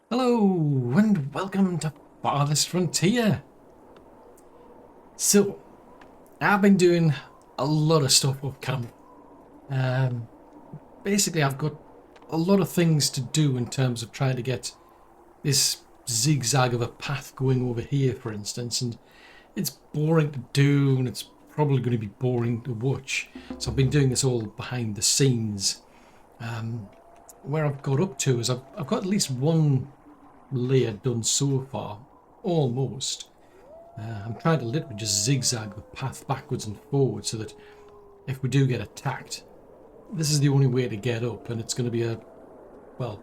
Hello and welcome to Farthest Frontier. So, I've been doing a lot of stuff off camera. Um, Basically, I've got a lot of things to do in terms of trying to get this zigzag of a path going over here, for instance, and it's boring to do and it's probably going to be boring to watch. So I've been doing this all behind the scenes. Where I've got up to is I've got at least one layer done so far, almost. I'm trying to literally just zigzag the path backwards and forwards so that if we do get attacked, this is the only way to get up, and it's going to be well,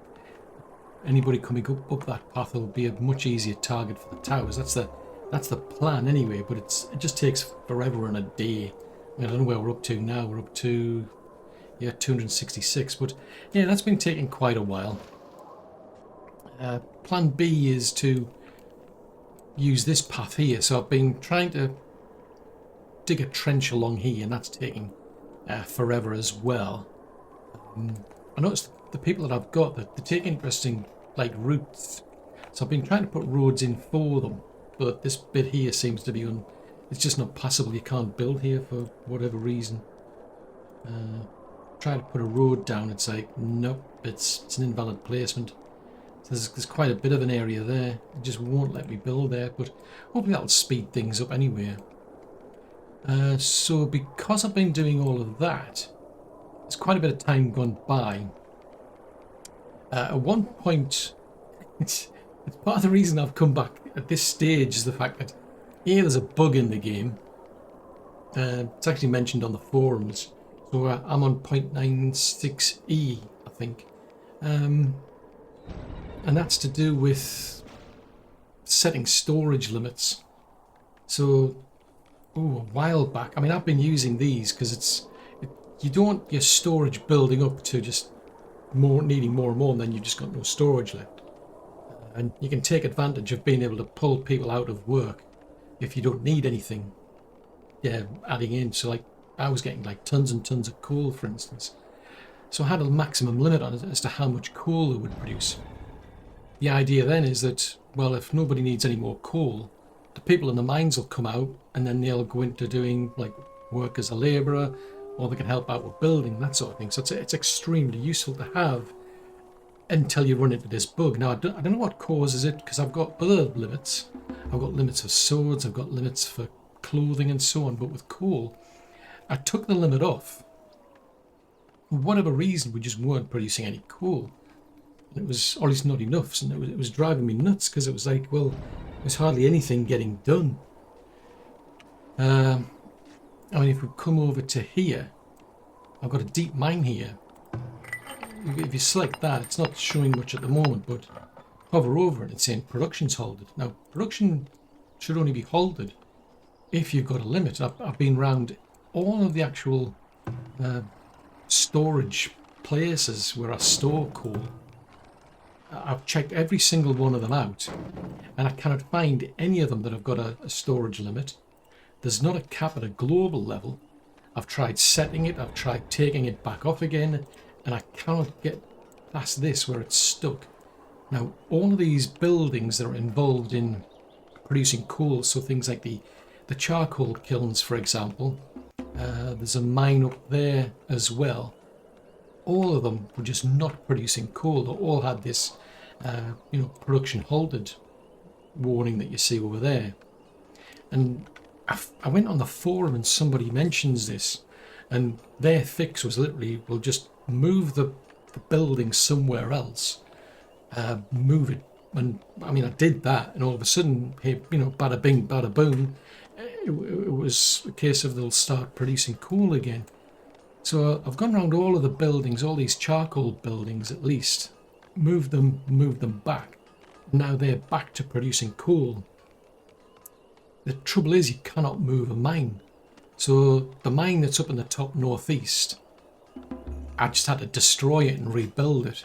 anybody coming up that path will be a much easier target for the towers. That's the plan anyway, but it just takes forever and a day. I don't know where we're up to now. We're up to 266, but yeah, that's been taking quite a while. Plan B is to use this path here, so I've been trying to dig a trench along here, and that's taking forever as well. I noticed the people that I've got that they take interesting routes, so I've been trying to put roads in for them, but this bit here seems to be it's just not passable. You can't build here for whatever reason. Try to put a road down, it's like nope, it's an invalid placement. So there's quite a bit of an area there. It just won't let me build there, but hopefully that'll speed things up anyway. So because I've been doing all of that, there's quite a bit of time gone by. At one point, it's part of the reason I've come back at this stage is the fact that there's a bug in the game. It's actually mentioned on the forums. So I'm on 0.96e, I think. And that's to do with setting storage limits. So, a while back, I mean, I've been using these because you don't want your storage building up to just needing more and more, and then you've just got no storage left. And you can take advantage of being able to pull people out of work if you don't need anything. Yeah, adding in. So I was getting tons and tons of coal, for instance. So I had a maximum limit on it as to how much coal it would produce. The idea then is that, well, if nobody needs any more coal, the people in the mines will come out and then they'll go into doing work as a labourer, or they can help out with building, that sort of thing. So it's extremely useful to have until you run into this bug. Now, I don't know what causes it, because I've got other limits. I've got limits for swords, I've got limits for clothing and so on, but with coal, I took the limit off. For whatever reason, we just weren't producing any coal. It was, or at least not enough, so it was driving me nuts, because it was well, there's hardly anything getting done. I mean, if we come over to here, I've got a deep mine here. If you select that, it's not showing much at the moment, but hover over it, it's saying production's halted. Now, production should only be halted if you've got a limit. I've been around all of the actual storage places where I store coal. I've checked every single one of them out, and I cannot find any of them that have got a storage limit. There's not a cap at a global level. I've tried setting it, I've tried taking it back off again, and I cannot get past this where it's stuck. Now, all of these buildings that are involved in producing coal, so things like the charcoal kilns, for example, there's a mine up there as well. All of them were just not producing coal. They all had this, production halted warning that you see over there. And I went on the forum and somebody mentions this, and their fix was literally, we'll just move the building somewhere else, move it. And I mean, I did that, and all of a sudden, hey, bada bing, bada boom, it was a case of they'll start producing coal again. So I've gone around all of the buildings, all these charcoal buildings at least, moved them back. Now they're back to producing coal. The trouble is you cannot move a mine. So the mine that's up in the top northeast, I just had to destroy it and rebuild it.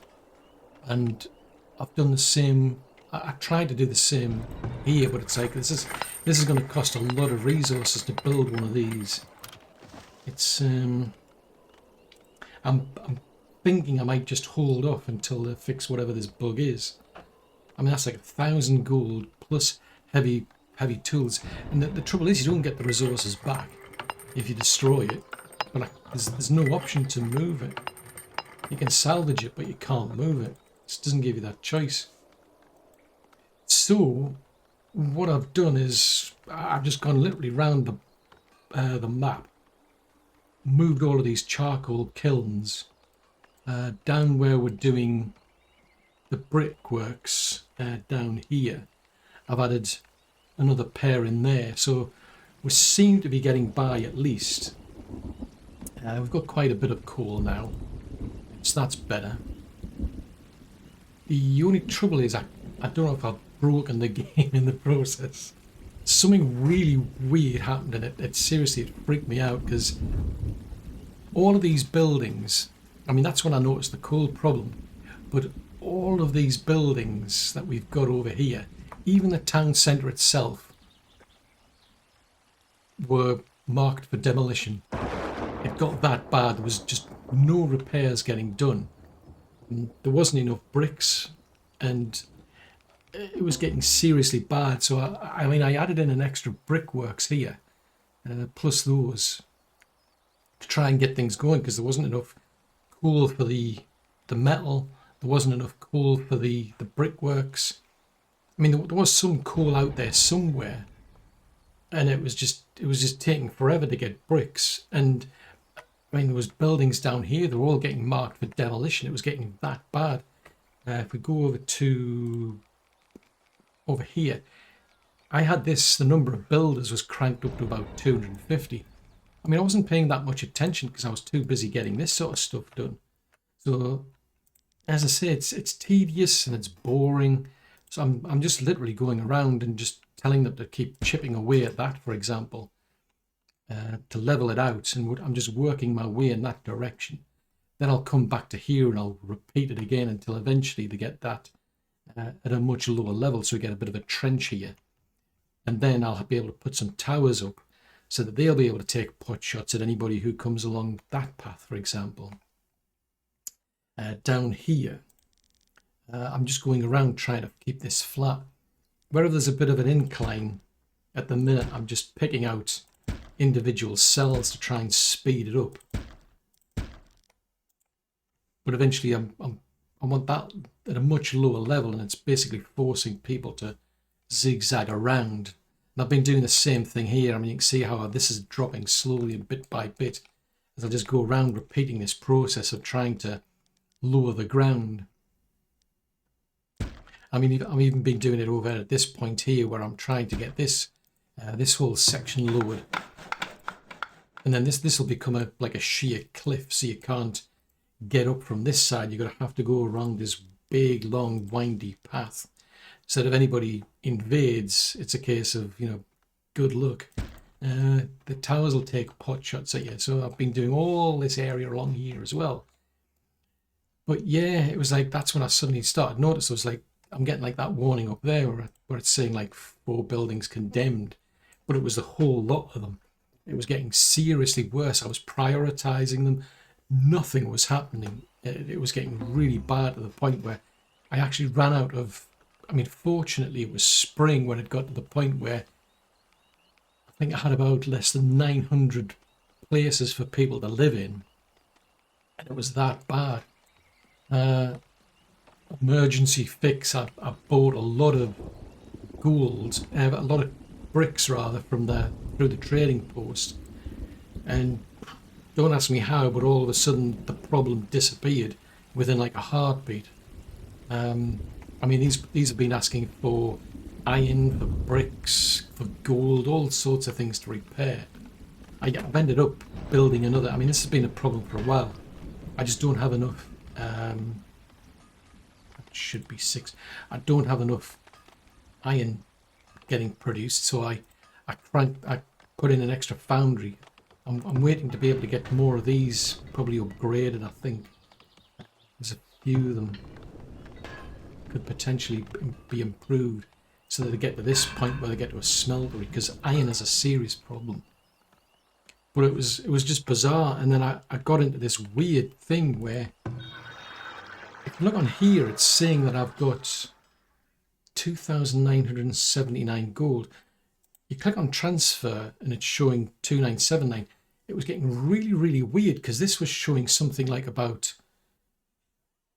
And I've done the same. I tried to do the same here, but it's this is going to cost a lot of resources to build one of these. It's I'm thinking I might just hold off until they fix whatever this bug is. I mean, that's like 1,000 gold plus heavy tools. And the trouble is, you don't get the resources back if you destroy it. But like, there's no option to move it. You can salvage it, but you can't move it. It just doesn't give you that choice. So what I've done is I've just gone literally round the map, moved all of these charcoal kilns down where we're doing the brickworks down here. I've added another pair in there, so we seem to be getting by at least. We've got quite a bit of coal now, so that's better. The only trouble is I don't know if I've broken the game in the process. Something really weird happened, and it seriously freaked me out, because all of these buildings, I mean, that's when I noticed the coal problem, but all of these buildings that we've got over here, even the town centre itself, were marked for demolition. It got that bad. There was just no repairs getting done. And there wasn't enough bricks, and it was getting seriously bad. So I mean, I added in an extra brickworks here, plus those, to try and get things going, because there wasn't enough coal for the metal. There wasn't enough coal for the brickworks. I mean, there was some coal out there somewhere, and it was just taking forever to get bricks. And I mean, there was buildings down here, they're all getting marked for demolition. It was getting that bad. If we go over here, I had the number of builders was cranked up to about 250. I mean, I wasn't paying that much attention because I was too busy getting this sort of stuff done. So, as I say, it's tedious and it's boring. So I'm just literally going around and just telling them to keep chipping away at that, for example, to level it out. And I'm just working my way in that direction. Then I'll come back to here and I'll repeat it again until eventually they get that at a much lower level, so we get a bit of a trench here. And then I'll be able to put some towers up so that they'll be able to take pot shots at anybody who comes along that path, for example. Down here, I'm just going around trying to keep this flat. Wherever there's a bit of an incline at the minute, I'm just picking out individual cells to try and speed it up. But eventually I want that at a much lower level, and it's basically forcing people to zigzag around. And I've been doing the same thing here. I mean, you can see how this is dropping slowly and bit by bit as I just go around repeating this process of trying to lower the ground. I mean, I've even been doing it over at this point here where I'm trying to get this whole section lowered. And then this will become like a sheer cliff, so you can't get up from this side. You're going to have to go around this big, long, windy path. So that if anybody invades, it's a case of, good luck. The towers will take pot shots at you. So I've been doing all this area along here as well. But yeah, it was like, that's when I suddenly started notice. It was like, I'm getting like that warning up there where it's saying like 4 buildings condemned, but it was the whole lot of them. It was getting seriously worse. I was prioritizing them. Nothing was happening. It was getting really bad to the point where I actually ran out of, I mean, fortunately it was spring when it got to the point where I think I had about less than 900 places for people to live in. And it was that bad. Emergency fix. I bought a lot of gold, a lot of bricks rather, through the trading post, and don't ask me how, but all of a sudden the problem disappeared within like a heartbeat. I mean, these have been asking for iron, for bricks, for gold, all sorts of things to repair. I've ended up building another. I mean, this has been a problem for a while. I just don't have enough. Should be 6. I don't have enough iron getting produced, so I put in an extra foundry. I'm waiting to be able to get more of these probably upgraded. I think there's a few of them could potentially be improved so that they get to this point where they get to a smeltery, because iron is a serious problem. But it was just bizarre. And then I got into this weird thing where, if you look on here, it's saying that I've got 2,979 gold. You click on transfer and it's showing 2,979. It was getting really, really weird because this was showing something like about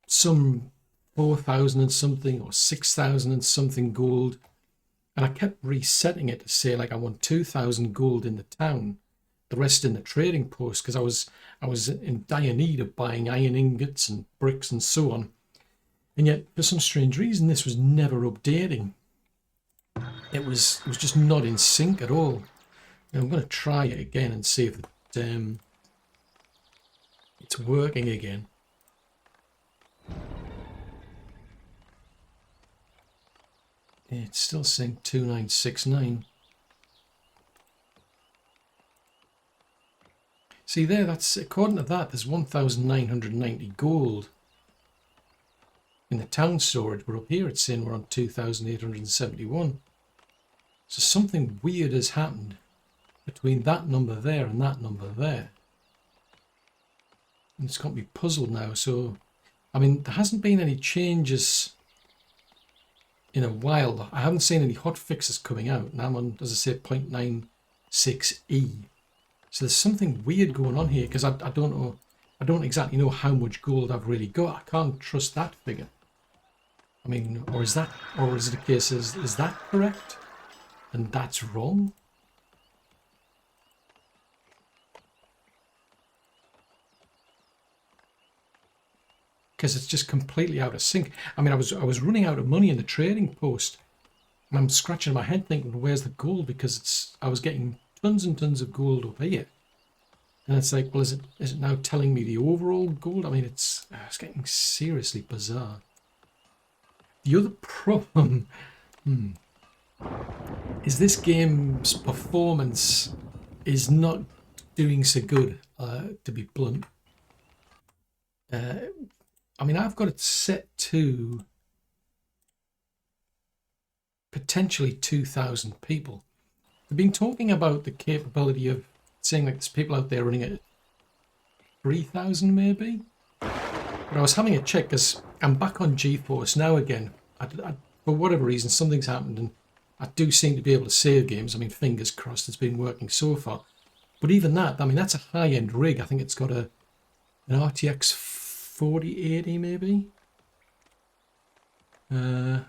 some 4,000 and something or 6,000 and something gold. And I kept resetting it to say like I want 2,000 gold in the town, the rest in the trading post, because I was in dire need of buying iron ingots and bricks and so on. And yet, for some strange reason, this was never updating. It was just not in sync at all. Now I'm going to try it again and see if it's working again. It's still saying 2,969. See there, that's according to that, there's 1,990 gold in the town storage, but up here it's saying we're on 2,871. So something weird has happened between that number there and that number there. And it's got me puzzled now. So, I mean, there hasn't been any changes in a while. I haven't seen any hot fixes coming out. And I'm on, as I say, 0.96E. So there's something weird going on here because I don't know. I don't exactly know how much gold I've really got. I can't trust that figure. I mean, or is it a case, is that correct? And that's wrong? Because it's just completely out of sync. I mean, I was running out of money in the trading post. And I'm scratching my head thinking, where's the gold? Because I was getting tons and tons of gold up here. And it's like, well, is it now telling me the overall gold? I mean, it's getting seriously bizarre. The other problem is this game's performance is not doing so good, to be blunt. I mean, I've got it set to potentially 2,000 people. We've been talking about the capability of saying like there's people out there running at 3,000 maybe. But I was having a check because I'm back on GeForce now again. For whatever reason, something's happened and I do seem to be able to save games. I mean, fingers crossed it's been working so far. But even that, I mean, that's a high-end rig. I think it's got an RTX 4080 maybe. Yeah,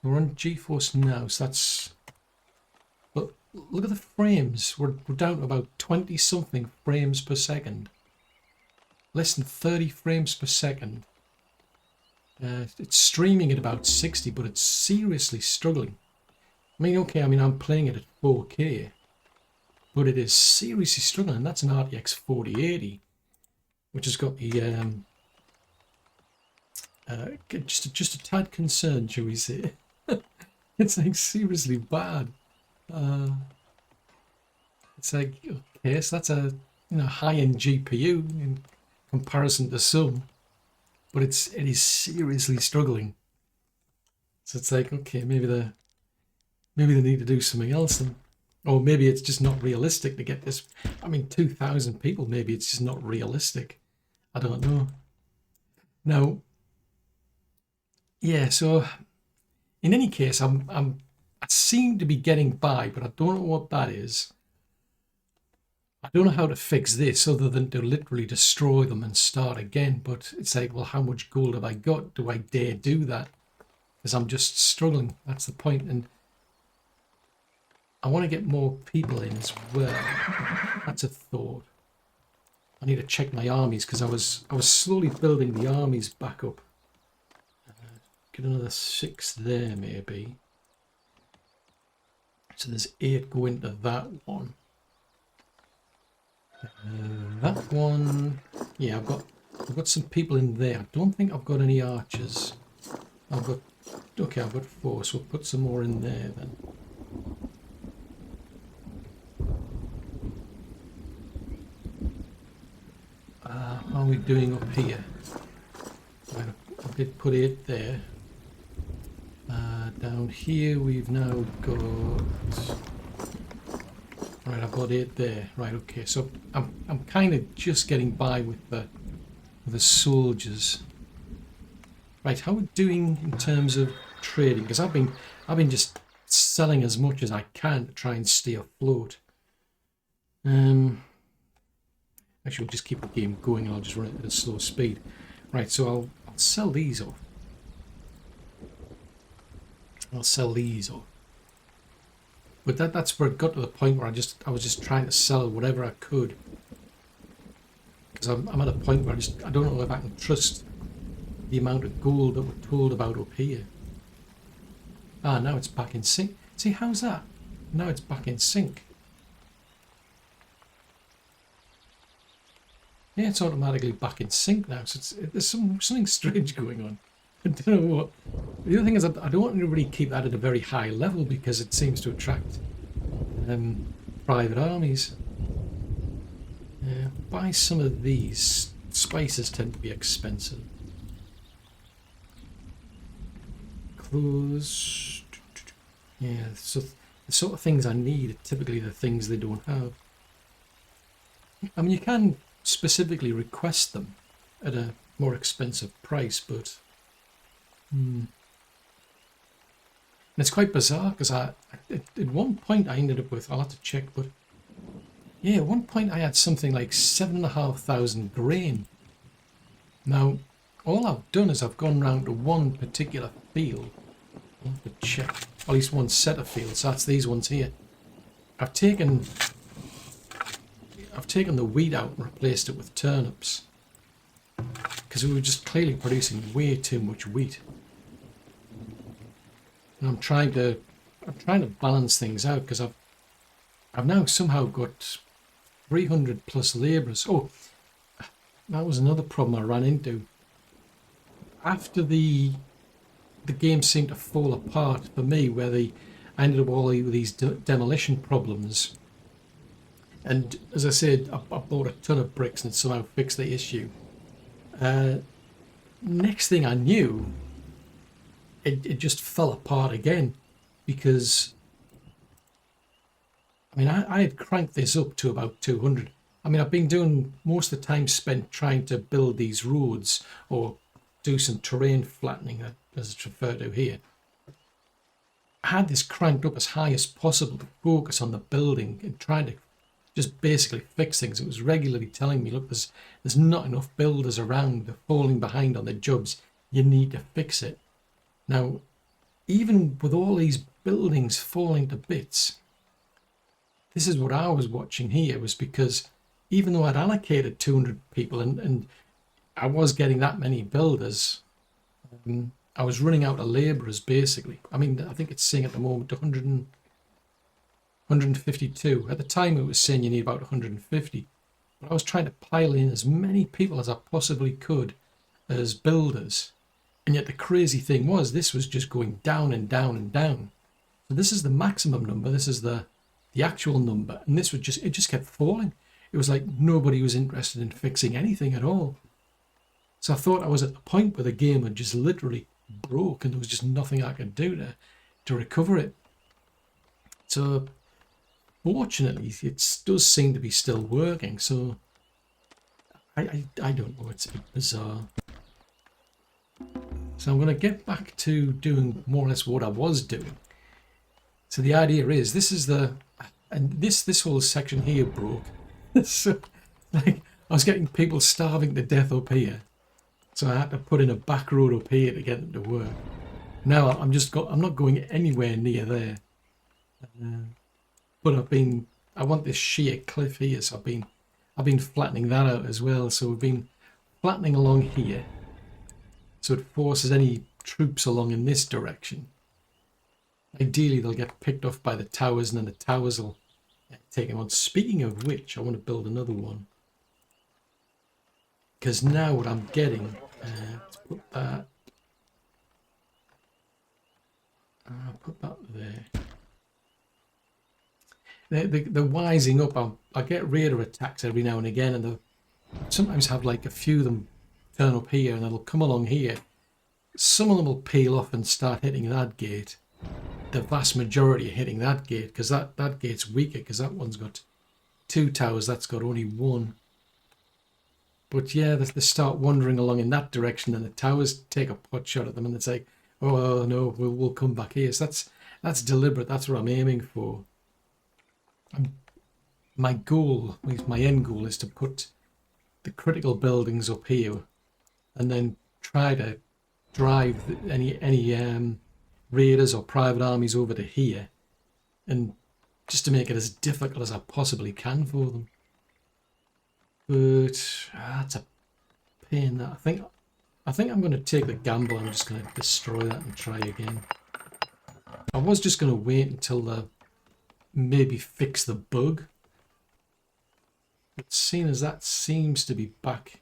we're on GeForce now, so that's... But look at the frames. We're down to about 20-something frames per second. Less than 30 frames per second. It's streaming at about 60, but it's seriously struggling. I mean, okay, I mean, I'm playing it at 4K, but it is seriously struggling. And that's an RTX 4080, which has got the just a tad concerned, shall we say? It's like seriously bad. It's like, okay, so that's a high-end GPU in comparison to some, but it is seriously struggling. So it's like, okay, maybe they need to do something else, or maybe it's just not realistic to get this. I mean, 2,000 people, maybe it's just not realistic. I don't know. Now, yeah. So, in any case, I seem to be getting by, but I don't know what that is. I don't know how to fix this other than to literally destroy them and start again. But it's like, well, how much gold have I got? Do I dare do that? Because I'm just struggling. That's the point. And I want to get more people in as well. That's a thought. I need to check my armies because I was slowly building the armies back up. Get another 6 there maybe. So there's 8 go into that one. That one, yeah, I've got some people in there. I don't think I've got any archers. I've got 4, so we'll put some more in there then. How are we doing up here? Right, I did put 8 there. Down here we've now got... Right, I've got 8 there. Right, okay. So I'm kind of just getting by with the soldiers. Right, how are we doing in terms of trading? Because I've been just selling as much as I can to try and stay afloat. Actually, we'll just keep the game going and I'll just run it at a slow speed. Right, so I'll sell these off. I'll sell these off. But that's where it got to the point where I was just trying to sell whatever I could. Because I'm at a point where I don't know if I can trust the amount of gold that we're told about up here. Ah, now it's back in sync. See, how's that? Now it's back in sync. Yeah, it's automatically back in sync now. So there's something strange going on. I don't know what. The other thing is I don't want to really keep that at a very high level because it seems to attract private armies. Buy some of these. Spices tend to be expensive. Clothes. Yeah, so the sort of things I need are typically the things they don't have. I mean, you can specifically request them at a more expensive price, but and it's quite bizarre because at one point I ended up with, I'll have to check, but yeah, at one point I had something like 7,500 grain. Now, all I've done is I've gone round to one particular field. I'll have to check, at least one set of fields. So that's these ones here. I've taken the wheat out and replaced it with turnips because we were just clearly producing way too much wheat. And I'm trying to balance things out because I've now somehow got 300 plus labourers. Oh, that was another problem I ran into. After the game seemed to fall apart for me, where I ended up all with these demolition problems. And as I said, I bought a ton of bricks and somehow fixed the issue. Next thing I knew, it just fell apart again because, I mean, I had cranked this up to about 200. I mean, I've been doing most of the time spent trying to build these roads or do some terrain flattening, as it's referred to here. I had this cranked up as high as possible to focus on the building and trying to just basically fix things. It was regularly telling me, look, there's not enough builders around, they're falling behind on their jobs, you need to fix it. Now, even with all these buildings falling to bits, this is what I was watching here, was because even though I'd allocated 200 people and I was getting that many builders, I was running out of labourers basically. I mean, I think it's saying at the moment 152. At the time it was saying you need about 150. But I was trying to pile in as many people as I possibly could as builders. And yet the crazy thing was, this was just going down and down and down. So this is the maximum number, this is the actual number, and it just kept falling. It was like nobody was interested in fixing anything at all. So I thought I was at the point where the game had just literally broke and there was just nothing I could do to recover it. So fortunately it does seem to be still working, so I don't know, it's a bit bizarre. So I'm going to get back to doing more or less what I was doing. So the idea is, this is this whole section here broke. So like I was getting people starving to death up here, so I had to put in a back road up here to get them to work. Now I'm not going anywhere near there, but I want this sheer cliff here, so I've been flattening that out as well. So we've been flattening along here, so it forces any troops along in this direction. Ideally they'll get picked off by the towers and then the towers will take them on. Speaking of which, I want to build another one, because now what I'm getting, let's put that, I'll put that there. They're wising up. I get raider attacks every now and again, and they'll sometimes have like a few of them turn up here and they'll come along here. Some of them will peel off and start hitting that gate. The vast majority are hitting that gate because that gate's weaker, because that one's got 2 towers, that's got only 1. But yeah, they start wandering along in that direction, and the towers take a pot shot at them, and it's like, oh no, we'll come back here. So that's deliberate. That's what I'm aiming for. My goal, at least my end goal, is to put the critical buildings up here, and then try to drive any raiders or private armies over to here, and just to make it as difficult as I possibly can for them. But that's a pain. That I think I'm going to take the gamble. I'm just going to destroy that and try again. I was just going to wait until they maybe fix the bug, but seeing as that seems to be back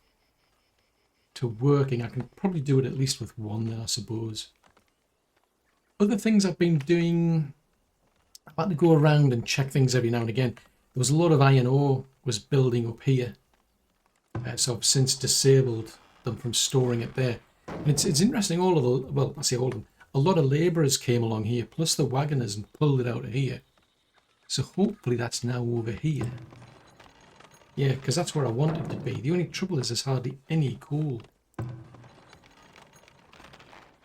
to working, I can probably do it at least with one then, I suppose. Other things I've been doing, I've had to go around and check things every now and again. There was a lot of iron ore was building up here, so I've since disabled them from storing it there. And it's interesting, all of the, well, I say all of them, a lot of labourers came along here, plus the wagoners, and pulled it out of here. So hopefully that's now over here. Yeah, because that's where I want it to be. The only trouble is there's hardly any coal.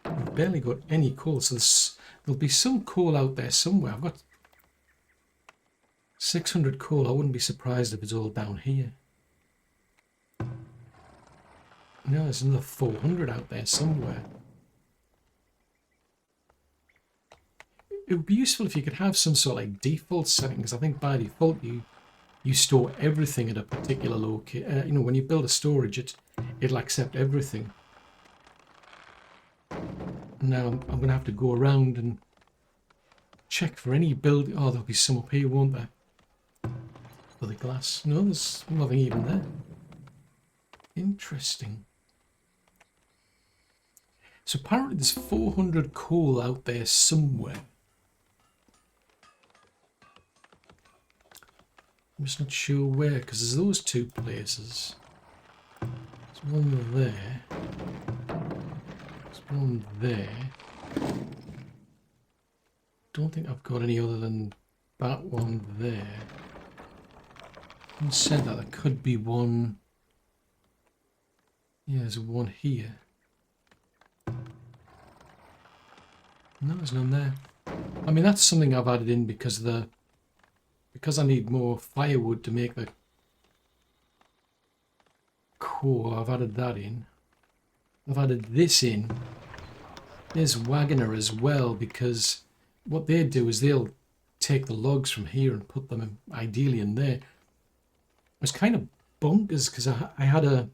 I've barely got any coal, so there'll be some coal out there somewhere. I've got 600 coal. I wouldn't be surprised if it's all down here. No, there's another 400 out there somewhere. It would be useful if you could have some sort of like default settings. I think by default you store everything at a particular location. You know, when you build a storage, it'll accept everything. Now I'm going to have to go around and check for any build. Oh, there'll be some up here, won't there? For the glass. No, there's nothing even there. Interesting. So apparently there's 400 coal out there somewhere. I'm just not sure where, because there's those two places. There's one there. There's one there. Don't think I've got any other than that one there. Having said that, there could be one. Yeah, there's one here. No, there's none there. I mean, that's something I've added in because I need more firewood to make the core. I've added that in. I've added this in. There's Wagoner as well, because what they do is they'll take the logs from here and put them ideally in there. It was kind of bonkers because I had a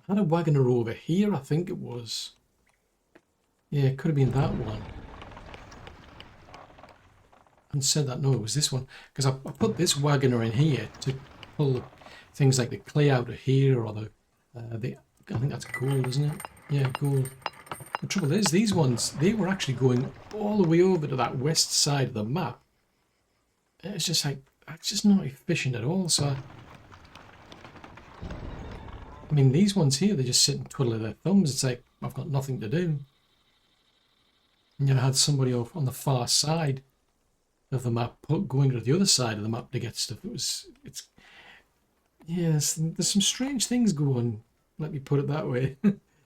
Wagoner over here, I think it was. Yeah, it could have been that one. And said that, no, it was this one, because I put this Wagoner in here to pull things like the clay out of here, or the I think that's gold, isn't it? Yeah, gold. The trouble is, these ones, they were actually going all the way over to that west side of the map. It's just like, it's just not efficient at all. So I mean, these ones here, they just sit and twiddle their thumbs. It's like, I've got nothing to do. And you had somebody off on the far side of the map going to the other side of the map to get stuff. Yes, there's some strange things going, let me put it that way.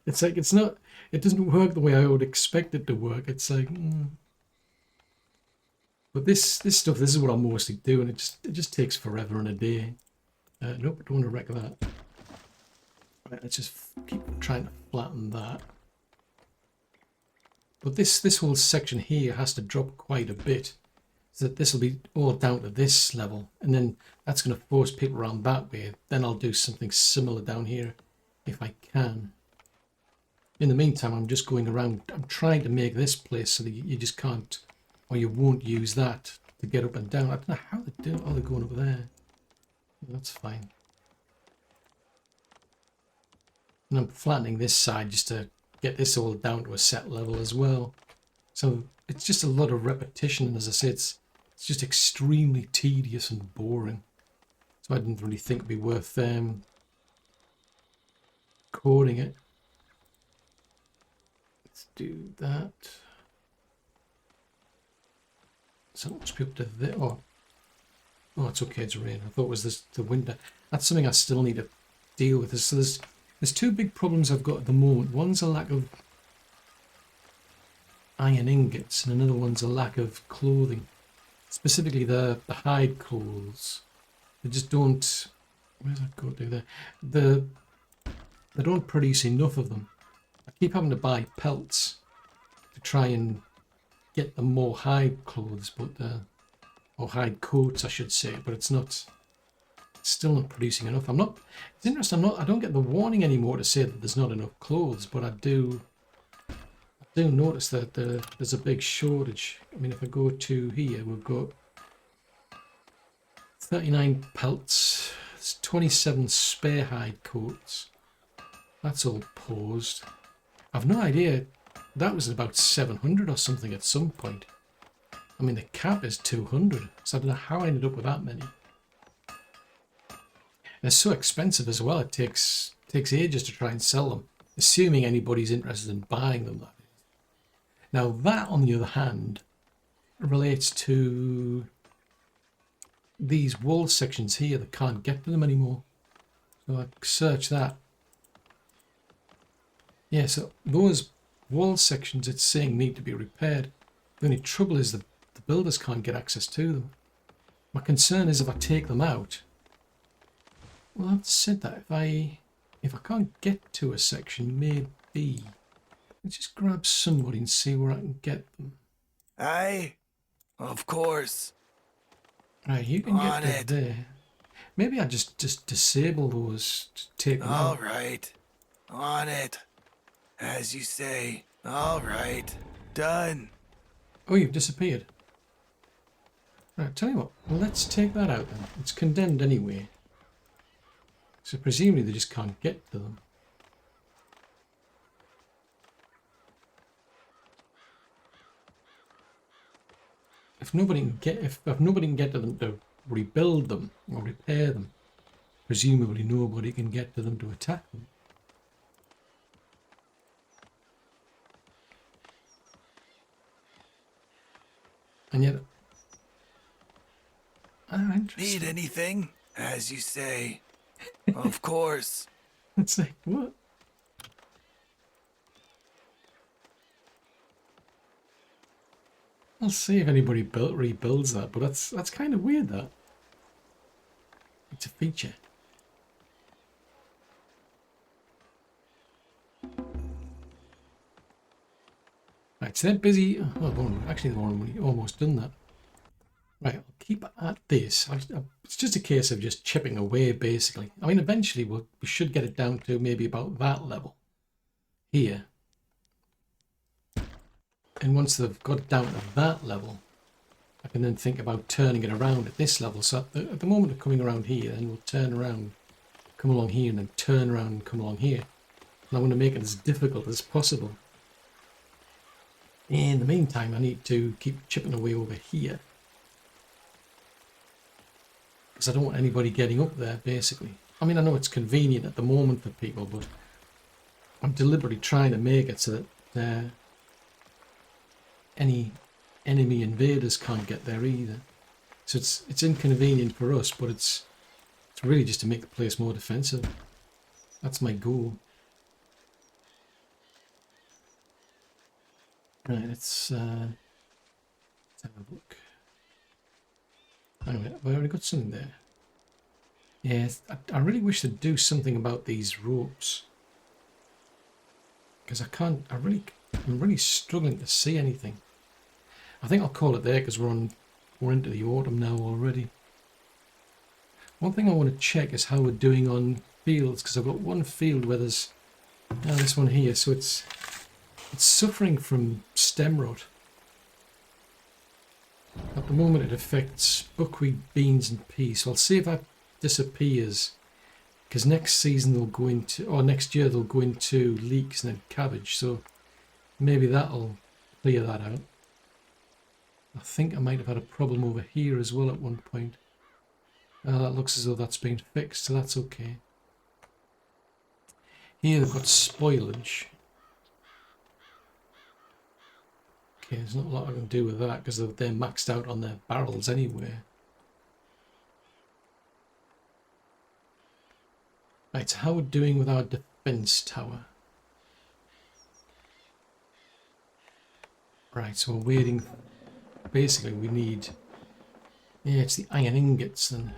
It's like, it doesn't work the way I would expect it to work. It's like, But this stuff, this is what I'm mostly doing. It just takes forever and a day. Nope, I don't want to wreck that. Right, let's just keep trying to flatten that. But this whole section here has to drop quite a bit, so that this will be all down to this level, and then that's going to force people around that way. Then I'll do something similar down here if I can. In the meantime, I'm just going around. I'm trying to make this place so that you just can't, or you won't use that to get up and down. I don't know how they do it. Oh, they're going over there. That's fine. And I'm flattening this side just to get this all down to a set level as well. So it's just a lot of repetition, and as I say, it's just extremely tedious and boring. So I didn't really think it'd be worth coding it. Let's do that. So it must be up to there. Oh, it's okay, it's rain. I thought it was the window. That's something I still need to deal with this. So there's two big problems I've got at the moment. One's a lack of iron ingots, and another one's a lack of clothing. Specifically the hide coals. They just don't. Where's that go to there? They don't produce enough of them. I keep having to buy pelts to try and get them more hide clothes, but or hide coats, I should say. But it's still not producing enough. It's interesting. I don't get the warning anymore to say that there's not enough clothes, but I do notice that there's a big shortage. I mean, if I go to here, we've got 39 pelts. There's 27 spare hide coats. That's all paused. I've no idea. That was about 700 or something at some point. I mean, the cap is 200, so I don't know how I ended up with that many. They're so expensive as well. It takes ages to try and sell them, assuming anybody's interested in buying them. That is. Now that, on the other hand, relates to these wall sections here that can't get to them anymore. So I search that. Yeah, so those wall sections it's saying need to be repaired. The only trouble is the builders can't get access to them. My concern is if I take them out. Well, I've said that if I can't get to a section, maybe let's just grab somebody and see where I can get them. Aye, of course. Right, you can get to there. Maybe I just disable those to take them out. All right, on it. As you say. All right, done. Oh, you've disappeared. Right, tell you what. Well, let's take that out then. It's condemned anyway. So presumably they just can't get to them. If nobody can get to them to rebuild them or repair them, presumably nobody can get to them to attack them. And yet, Need anything? As you say. Of course. It's like, what? I'll see if anybody rebuilds that, but that's kind of weird, that. It's a feature. Right, so they're busy. Oh, actually, they've already almost done that. Right, I'll keep at this. It's just a case of just chipping away, basically. I mean, eventually we should get it down to maybe about that level here. And once they've got it down to that level, I can then think about turning it around at this level. So at the moment of coming around here, then we'll turn around, come along here, and then turn around and come along here. And I want to make it as difficult as possible. In the meantime, I need to keep chipping away over here. Because I don't want anybody getting up there, basically. I mean, I know it's convenient at the moment for people, but I'm deliberately trying to make it so that any enemy invaders can't get there either. So it's inconvenient for us, but it's really just to make the place more defensive. That's my goal. Right, let's have a look. Anyway, I've already got something there. Yes, I really wish they'd do something about these ropes. Because I'm really struggling to see anything. I think I'll call it there because we're into the autumn now already. One thing I want to check is how we're doing on fields, because I've got one field where there's this one here, so it's suffering from stem rot. At the moment it affects buckwheat, beans and peas, so I'll see if that disappears, because next year they'll go into leeks and then cabbage, so maybe that'll clear that out. I think I might have had a problem over here as well at one point. That looks as though that's been fixed, so that's okay. Here they've got spoilage. Okay, there's not a lot I can do with that because they're maxed out on their barrels anyway. Right, so how we're doing with our defense tower. Right, so we're waiting. Basically, we need... Yeah, it's the iron ingots then.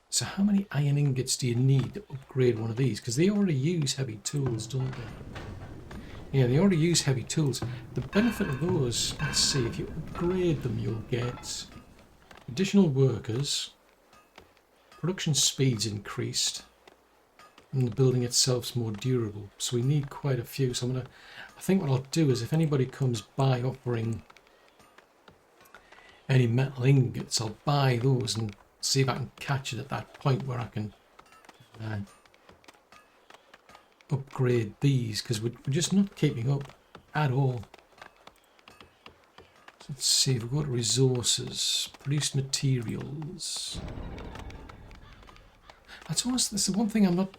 So how many iron ingots do you need to upgrade one of these? Because they already use heavy tools, don't they? Yeah, they already use heavy tools. The benefit of those, let's see, if you upgrade them, you'll get additional workers, production speed's increased, and the building itself's more durable. So we need quite a few. So I think what I'll do is if anybody comes by offering any metal ingots, I'll buy those and see if I can catch it at that point where I can upgrade these, because we're just not keeping up at all. So let's see if we go to resources, produced materials. That's the one thing I'm a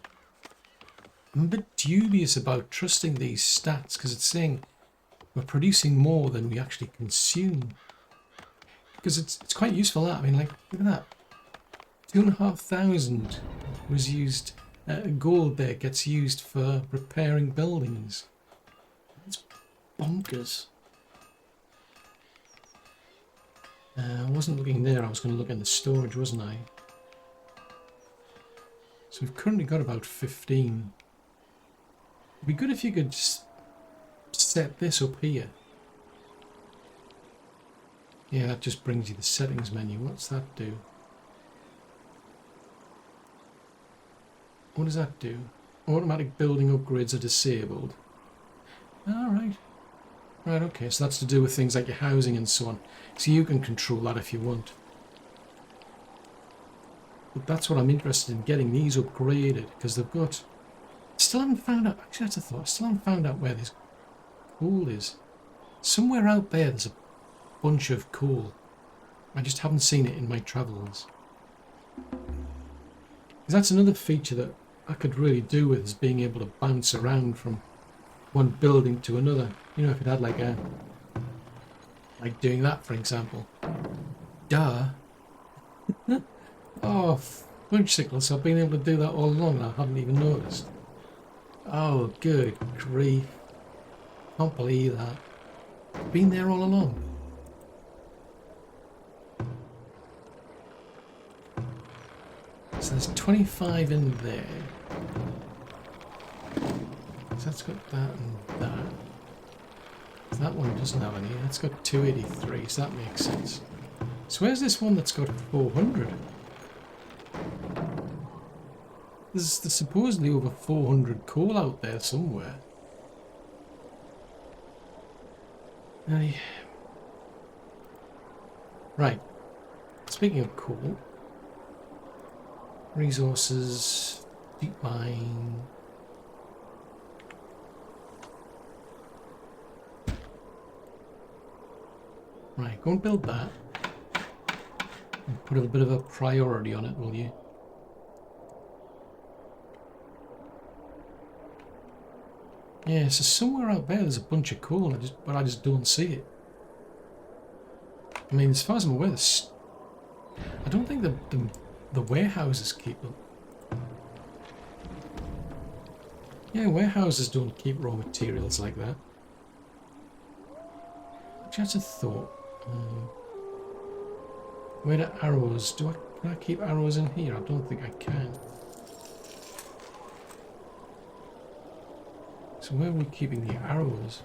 bit dubious about trusting these stats, because it's saying we're producing more than we actually consume. Because it's quite useful, that. I mean, like, look at that. 2,500 was used, gold there gets used for repairing buildings. It's bonkers. I wasn't looking there, I was going to look in the storage, wasn't I? So we've currently got about 15. It'd be good if you could just set this up here. Yeah, that just brings you the settings menu. What's that do? What does that do? Automatic building upgrades are disabled. Alright. Right, okay, so that's to do with things like your housing and so on. So you can control that if you want. But that's what I'm interested in, getting these upgraded, because they've got... Still haven't found out... Actually, that's a thought. Still haven't found out where this coal is. Somewhere out there there's a bunch of coal. I just haven't seen it in my travels. Because that's another feature that I could really do with, is being able to bounce around from one building to another. You know, if it had like a... Like doing that, for example. Duh. Oh, fudge sickles. I've been able to do that all along and I haven't even noticed. Oh, good grief. Can't believe that. Been there all along. So there's 25 in there. So that's got that and that. So that one doesn't have any. That's got 283, so that makes sense. So where's this one that's got 400? There's supposedly over 400 coal out there somewhere. Right. Speaking of coal, resources, deep mine. Right, go and build that. And put a bit of a priority on it, will you? Yeah, so somewhere out there there's a bunch of coal, but I just don't see it. I mean, as far as I'm aware, I don't think the warehouses keep them. Yeah, warehouses don't keep raw materials like that. Just a thought. Where are arrows? Can I keep arrows in here? I don't think I can. So where are we keeping the arrows?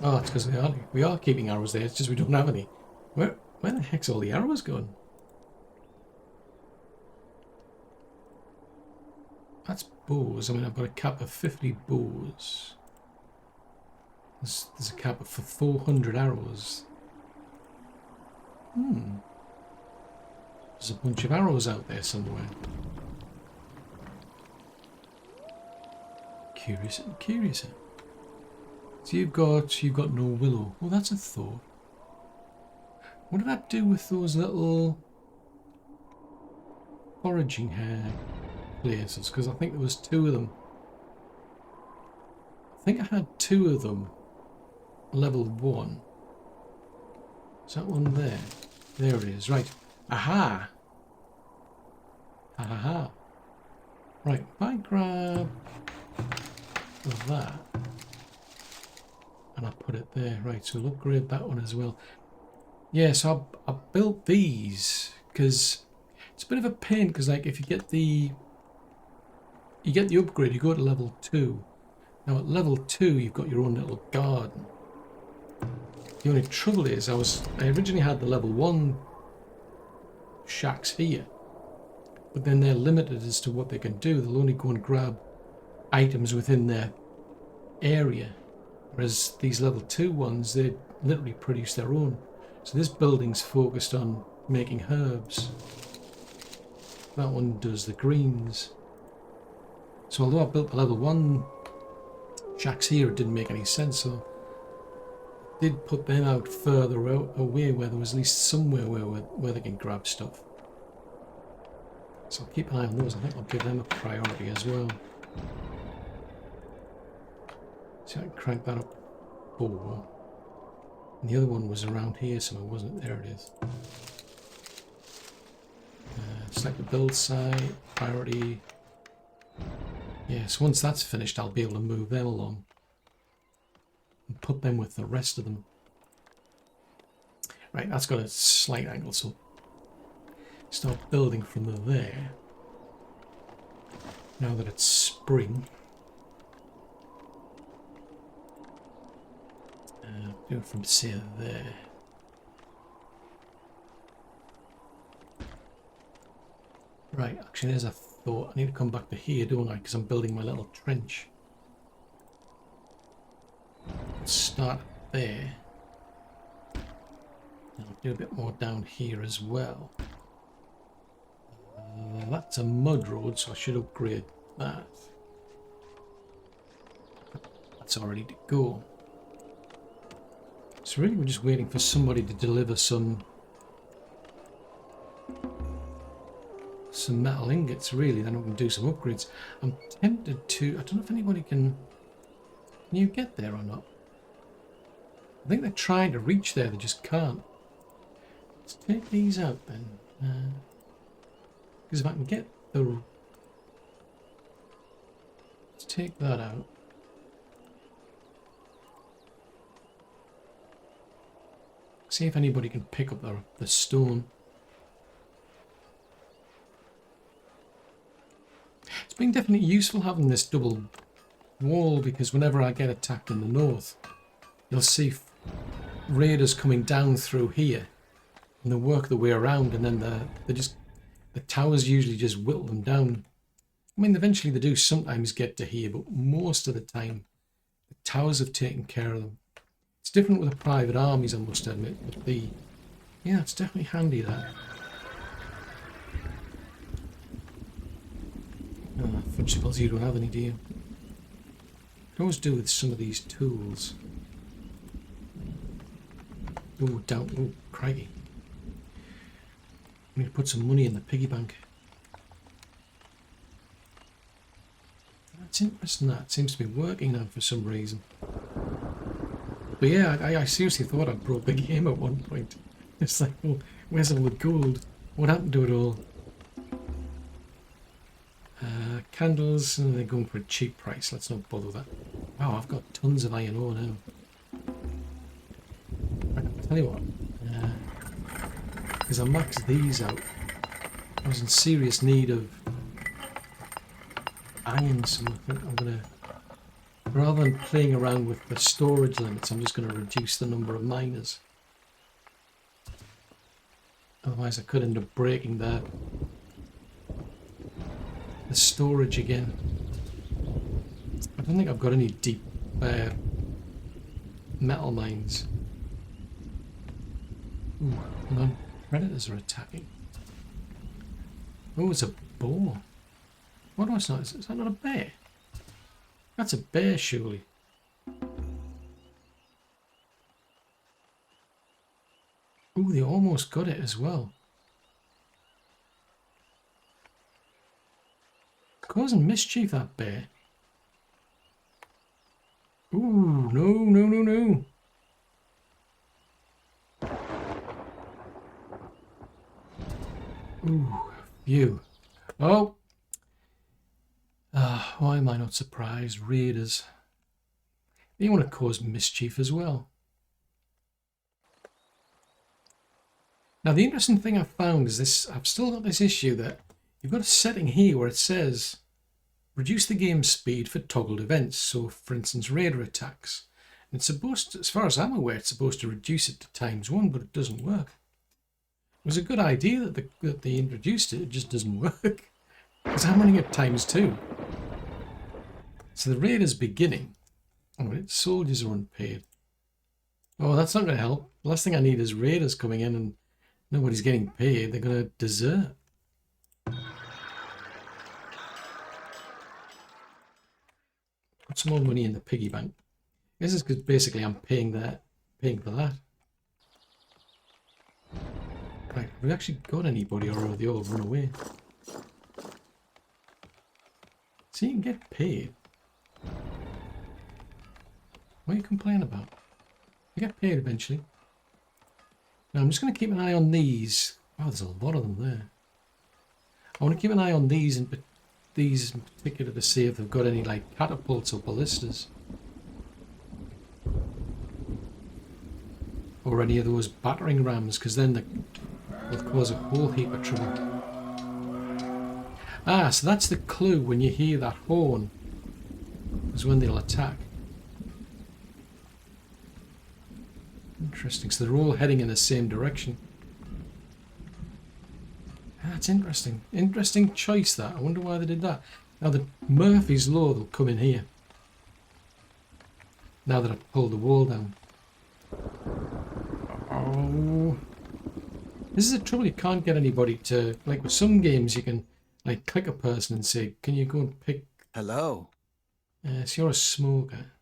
Oh, it's because we are keeping arrows there. It's just we don't have any. Where the heck's all the arrows going? That's bows. I mean, I've got a cap of 50 bows. There's a cap for 400 arrows. There's a bunch of arrows out there somewhere. Curious. So you've got no willow. Well, that's a thought. What did I do with those little foraging places? Because I think there was 2 of them. I think I had 2 of them level 1. Is that one there? There it is. Right. Aha! Aha! Right. If I grab that and I put it there. Right. So we'll upgrade that one as well. Yeah. So I built these because it's a bit of a pain. Because like if you get the upgrade, you go to level 2. Now at level 2, you've got your own little garden. The only trouble is, I originally had the level 1 shacks here, but then they're limited as to what they can do. They'll only go and grab items within their area, whereas these level 2 ones, they literally produce their own. So this building's focused on making herbs. That one does the greens. So although I built the level 1 shacks here, it didn't make any sense, so I did put them out further away where there was at least somewhere where they can grab stuff. So I'll keep an eye on those. I think I'll give them a priority as well. See if I can crank that up 4. And the other one was around here, so it wasn't. There it is. Select the build site, priority. Yes, once that's finished, I'll be able to move them along and put them with the rest of them. Right, that's got a slight angle, so start building from there. Now that it's spring, do it from say there. Right, actually, there's a thought. I need to come back to here, don't I? Because I'm building my little trench. Let's start there. I'll do a bit more down here as well. That's a mud road, so I should upgrade that. That's all ready to go. So really we're just waiting for somebody to deliver some metal ingots, really, then we can do some upgrades. I'm tempted to... I don't know if anybody can you get there or not. I think they're trying to reach there, they just can't. Let's take these out then. Because if I can get the... Let's take that out. See if anybody can pick up the stone. It's been definitely useful having this double wall, because whenever I get attacked in the north, you'll see raiders coming down through here and they work their way around, and then the towers usually just whittle them down. I mean, eventually they do sometimes get to here, but most of the time the towers have taken care of them. It's different with the private armies, I must admit, but yeah, it's definitely handy, that. Fudgesicles, you don't have any, do you? Can always do with some of these tools. Oh, down. Oh, crikey. I need to put some money in the piggy bank. That's interesting, that. It seems to be working now for some reason. But yeah, I seriously thought I'd broke the game at one point. It's like, well, where's all the gold? What happened to it all? Candles, they're going for a cheap price. Let's not bother with that. Wow, I've got tons of iron ore now. I'll tell you what, because I maxed these out, I was in serious need of iron, so I think I'm going to, rather than playing around with the storage limits, I'm just going to reduce the number of miners. Otherwise I could end up breaking the storage again. I don't think I've got any deep metal mines. Ooh, hang on. Predators are attacking. Oh, it's a boar. What do I say? Is that not a bear? That's a bear, surely. Ooh, they almost got it as well. Causing mischief, that bear. Ooh, no. Ooh, phew. Oh! Why am I not surprised? Raiders. They want to cause mischief as well. Now, the interesting thing I've found is this. I've still got this issue that you've got a setting here where it says reduce the game speed for toggled events. So, for instance, raider attacks. And it's supposed to, as far as I'm aware, it's supposed to reduce it to ×1, but it doesn't work. It was a good idea that they introduced it. It just doesn't work. Because I'm running it ×2. So the raiders beginning. Oh, soldiers are unpaid. Oh, that's not going to help. The last thing I need is raiders coming in and nobody's getting paid. They're going to desert. Put some more money in the piggy bank. This is because basically I'm paying for that. Right, have we actually got anybody, or are they all run away? So you can get paid. What are you complaining about? You get paid eventually. Now I'm just going to keep an eye on these. Wow, there's a lot of them there. I want to keep an eye on these in particular to see if they've got any like catapults or ballistas. Or any of those battering rams, because then they'll cause a whole heap of trouble. Ah, so that's the clue when you hear that horn, is when they'll attack. Interesting, so they're all heading in the same direction. That's interesting. Interesting choice that. I wonder why they did that. Now the Murphy's Law, they'll come in here. Now that I've pulled the wall down. Oh. This is the trouble, you can't get anybody to, like with some games you can like click a person and say, can you go and pick... Hello. So you're a smoker.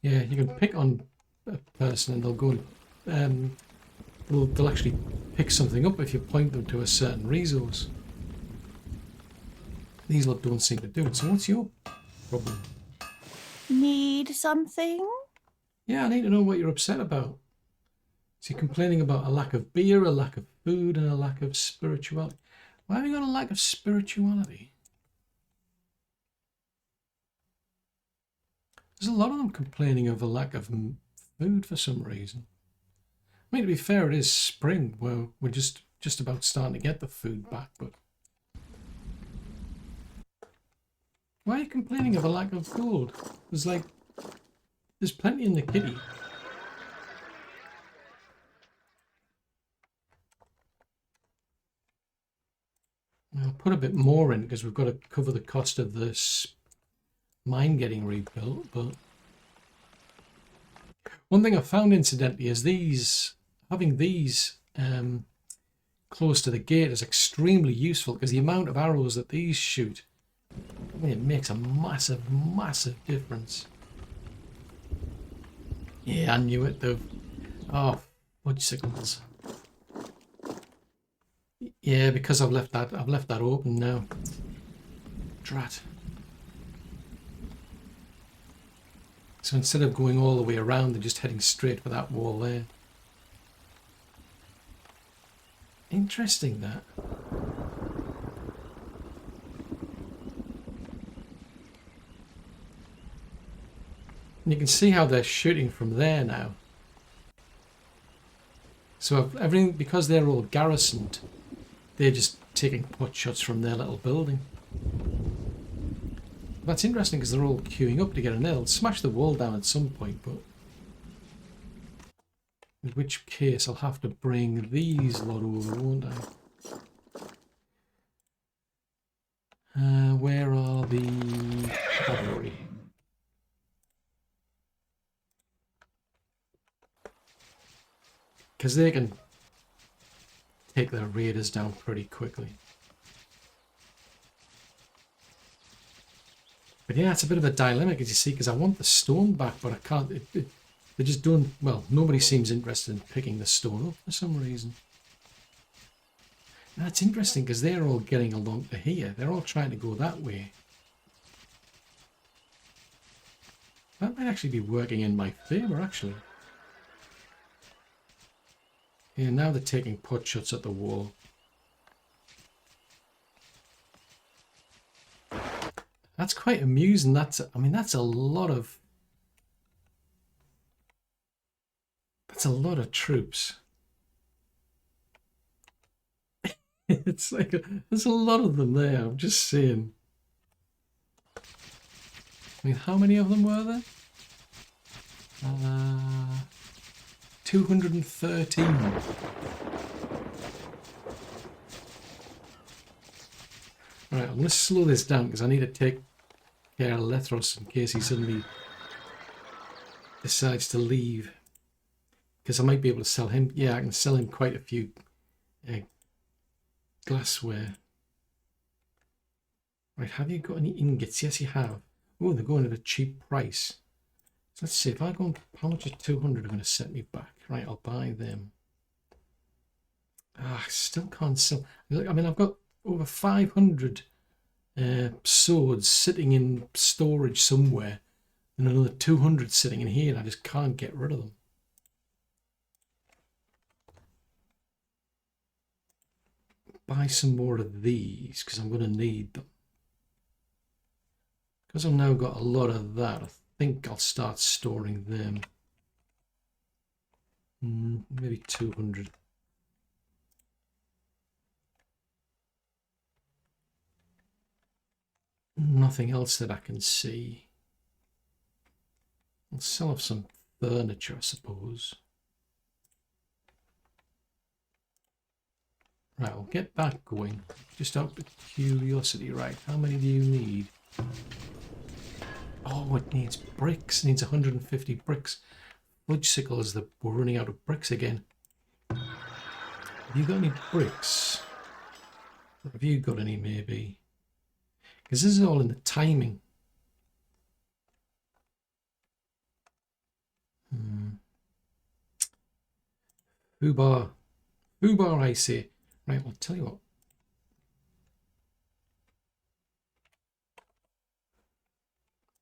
Yeah, you can pick on a person and they'll go and they'll actually pick something up if you point them to a certain resource. These lot don't seem to do it, so what's your problem? Need something? Yeah, I need to know what you're upset about. So you're complaining about a lack of beer, a lack of food, and a lack of spirituality. Why have you got a lack of spirituality? There's a lot of them complaining of a lack of food for some reason. I mean, to be fair, it is spring. Well, we're just about starting to get the food back, but... Why are you complaining of a lack of gold? There's plenty in the kitty. I'll put a bit more in because we've got to cover the cost of this mine getting rebuilt, but one thing I found incidentally is having these close to the gate is extremely useful because the amount of arrows that these shoot, I mean, it makes a massive, massive difference. Yeah, I knew it though. Oh, fudge signals. Yeah, because I've left that open now. Drat. So instead of going all the way around, they're just heading straight for that wall there. Interesting that. And you can see how they're shooting from there now. So everything, because they're all garrisoned, they're just taking pot shots from their little building. That's interesting because they're all queuing up to get a nail. Smash the wall down at some point, but in which case I'll have to bring these lot over, won't I? Where are the cavalry? Because they can take their raiders down pretty quickly. But yeah, it's a bit of a dilemma, as you see, because I want the stone back, but I can't. They just don't. Well, nobody seems interested in picking the stone up for some reason. And that's interesting because they're all getting along to here. They're all trying to go that way. That might actually be working in my favour, actually. Yeah, now they're taking pot shots at the wall. That's quite amusing. I mean, that's a lot of troops. It's like there's a lot of them there. I'm just saying. I mean, how many of them were there? 213. Right, I'm going to slow this down because I need to take care of Lethros in case he suddenly decides to leave. Because I might be able to sell him. Yeah, I can sell him quite a few glassware. Right, have you got any ingots? Yes, you have. Oh, they're going at a cheap price. So let's see, if I go on, how much is 200 are going to set me back? Right, I'll buy them. I still can't sell. I mean, I've got over 500 swords sitting in storage somewhere, and another 200 sitting in here, and I just can't get rid of them. Buy some more of these because I'm going to need them. Because I've now got a lot of that, I think I'll start storing them. Maybe 200. Nothing else that I can see. I'll sell off some furniture, I suppose. Right, I'll get that going. Just out of curiosity, right? How many do you need? Oh, it needs bricks. It needs 150 bricks. Fudgesicle is we're running out of bricks again. Have you got any bricks? Or have you got any, maybe? Because this is all in the timing. Foobar, I say. Right, I'll tell you what.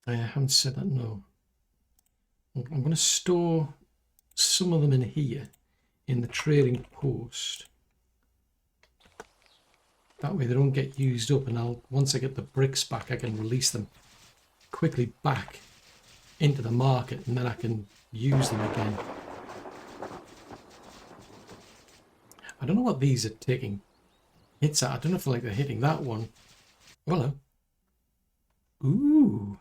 I haven't said that, no. I'm going to store some of them in here, in the trading post. That way they don't get used up, and once I get the bricks back, I can release them quickly back into the market, and then I can use them again. I don't know what these are taking hits at. I don't know if they're hitting that one. Hello. Ooh.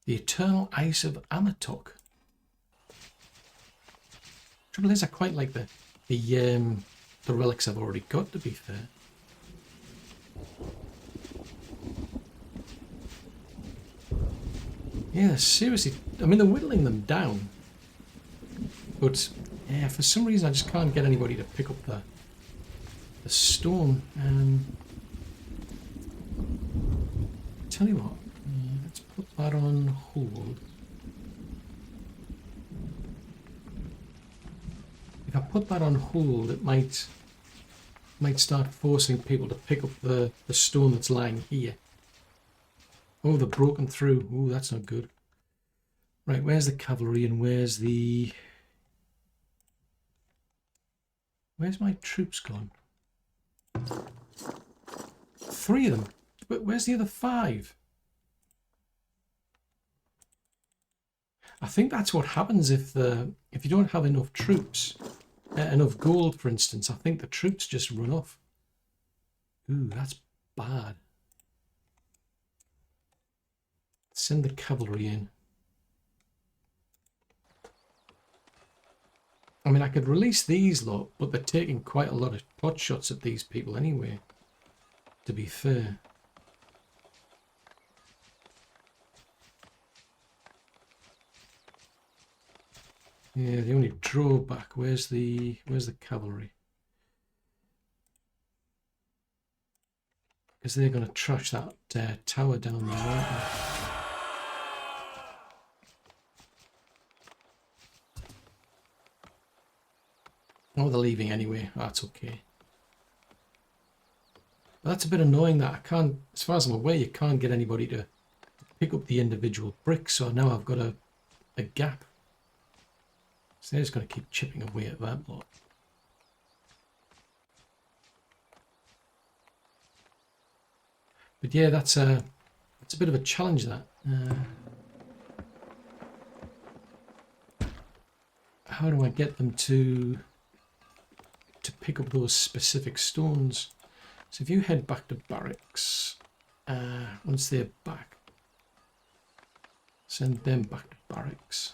The Eternal Ice of Amatok. Trouble is, I quite like the relics I've already got, to be fair. Yeah, seriously. I mean, they're whittling them down. But, yeah, for some reason I just can't get anybody to pick up the stone. Tell you what, let's put that on hold. If I put that on hold, it might start forcing people to pick up the stone that's lying here. Oh, they're broken through. Oh, that's not good. Right, where's the cavalry and where's my troops gone? 3 of them. But where's the other 5? I think that's what happens if you don't have enough troops, enough gold, for instance. I think the troops just run off. Ooh, that's bad. Send the cavalry in. I mean, I could release these lot, but they're taking quite a lot of pot shots at these people anyway, to be fair. Yeah, the only drawback, where's the cavalry? Because they're going to trash that tower down there, aren't they? Oh, they're leaving anyway. That's okay. But that's a bit annoying that I can't, as far as I'm aware, you can't get anybody to pick up the individual bricks. So now I've got a gap. So they're just going to keep chipping away at that lot. But yeah, that's a bit of a challenge, that. How do I get them to pick up those specific stones? So if you head back to barracks, once they're back, send them back to barracks.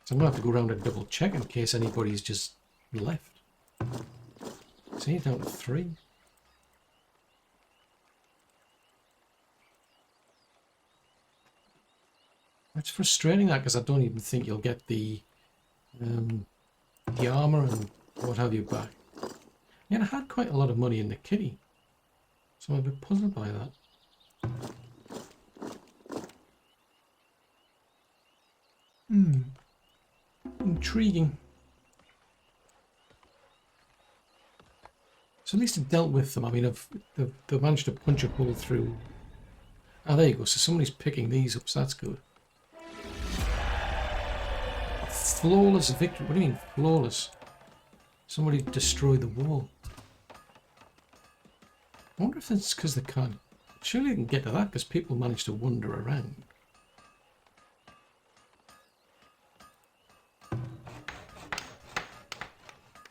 So I'm going to have to go around and double check in case anybody's just left. See, down to 3. It's frustrating, that, because I don't even think you'll get the armor and what have you back. Yeah, I had quite a lot of money in the kitty, so I'm a bit puzzled by that. Intriguing. So at least it dealt with them. I mean, they've managed to punch a hole through. Ah, there you go. So somebody's picking these up, so that's good. A flawless victory. What do you mean, flawless? Somebody destroyed the wall. I wonder if it's because they can't. Surely they can get to that because people manage to wander around.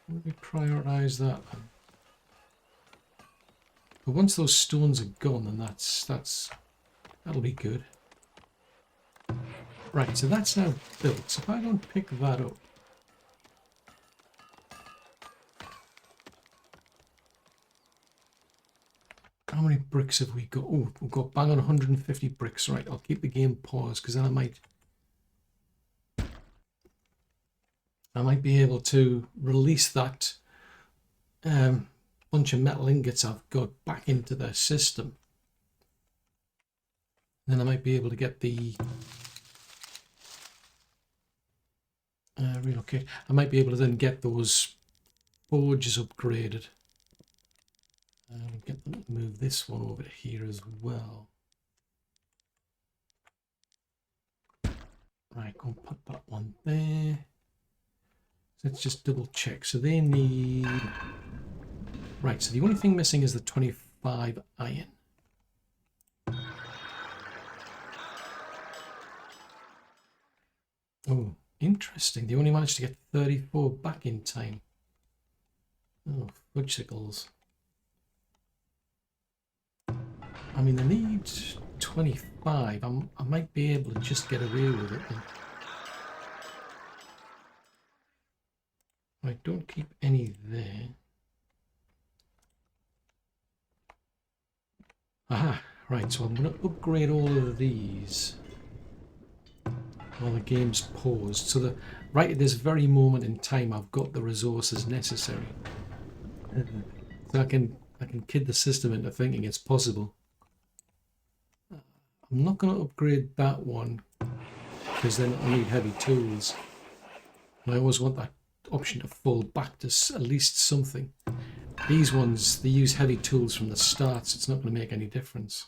Let me prioritise that then. But once those stones are gone, then that'll be good. Right, so that's now built. So if I don't pick that up, how many bricks have we got? Oh, we've got bang on 150 bricks. Right, I'll keep the game paused because then I might be able to release that bunch of metal ingots I've got back into the system. Then I might be able to get the relocate. I might be able to then get those forges upgraded. Get them to move this one over to here as well. Right, go and put that one there. So let's just double check. So they need... Right, so the only thing missing is the 25 iron. Oh, interesting. They only managed to get 34 back in time. Oh, fudgesicles. I mean, they need 25. I might be able to just get away with it then. Right, don't keep any there. Aha, right, so I'm going to upgrade all of these while the game's paused. So that right at this very moment in time, I've got the resources necessary. So I can kid the system into thinking it's possible. I'm not going to upgrade that one because then I need heavy tools. And I always want that option to fall back to at least something. These ones, they use heavy tools from the start, so it's not going to make any difference.